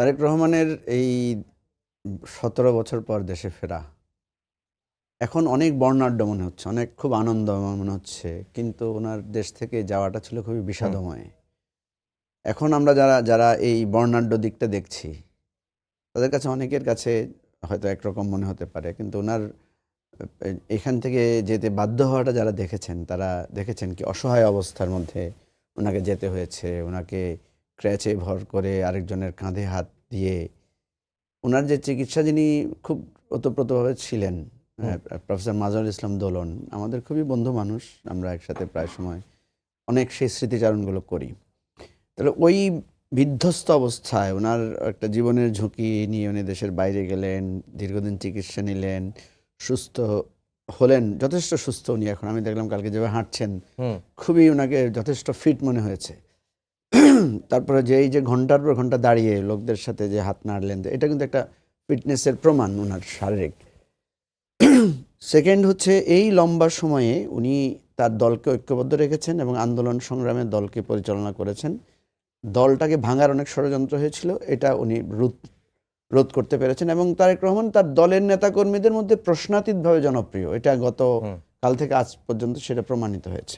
তারেক রহমানের এই ১৭ বছর পর দেশে ফেরা এখন অনেক বর্ণাঢ্য মনে হচ্ছে, অনেক খুব আনন্দময় মনে হচ্ছে, কিন্তু ওনার দেশ থেকে যাওয়াটা ছিল খুবই বিষাদময়। এখন আমরা যারা যারা এই বর্ণাঢ্য দিকটা দেখছি, তাদের কাছে অনেকের কাছে হয়তো একরকম মনে হতে পারে, কিন্তু ওনার এখান থেকে যেতে বাধ্য হওয়াটা যারা দেখেছেন, তারা দেখেছেন কি অসহায় অবস্থার মধ্যে ওনাকে যেতে হয়েছে। ওনাকে ক্র্যাচে ভর করে আরেকজনের কাঁধে হাত দিয়ে ওনার যে চিকিৎসা, যিনি খুব ওতপ্রোতভাবে ছিলেন, প্রফেসর মাজহারুল ইসলাম দোলন, আমাদের খুবই বন্ধু মানুষ, আমরা একসাথে প্রায় সময় অনেক সেই স্মৃতিচারণগুলো করি। তাহলে ওই বিধ্বস্ত অবস্থায় ওনার একটা জীবনের ঝুঁকি নিয়ে উনি দেশের বাইরে গেলেন, দীর্ঘদিন চিকিৎসা নিলেন, সুস্থ হলেন, যথেষ্ট সুস্থ উনি এখন। আমি দেখলাম কালকে যেভাবে হাঁটছেন, খুবই ওনাকে যথেষ্ট ফিট মনে হয়েছে। তারপরে যে এই যে ঘন্টার পর ঘন্টা দাঁড়িয়ে লোকদের সাথে যে হাত নাড়লেন, এটা কিন্তু একটা ফিটনেসের প্রমাণ ওনার শারীরিক। সেকেন্ড হচ্ছে, এই লম্বা সময়ে উনি তার দলকে ঐক্যবদ্ধ রেখেছেন এবং আন্দোলন সংগ্রামের দলকে পরিচালনা করেছেন। দলটাকে ভাঙার অনেক ষড়যন্ত্র হয়েছিল, এটা উনি রোধ করতে পেরেছেন। এবং তারেক রহমান তার দলের নেতাকর্মীদের মধ্যে প্রশ্নাতীতভাবে জনপ্রিয়, এটা গত কাল থেকে আজ পর্যন্ত সেটা প্রমাণিত হয়েছে।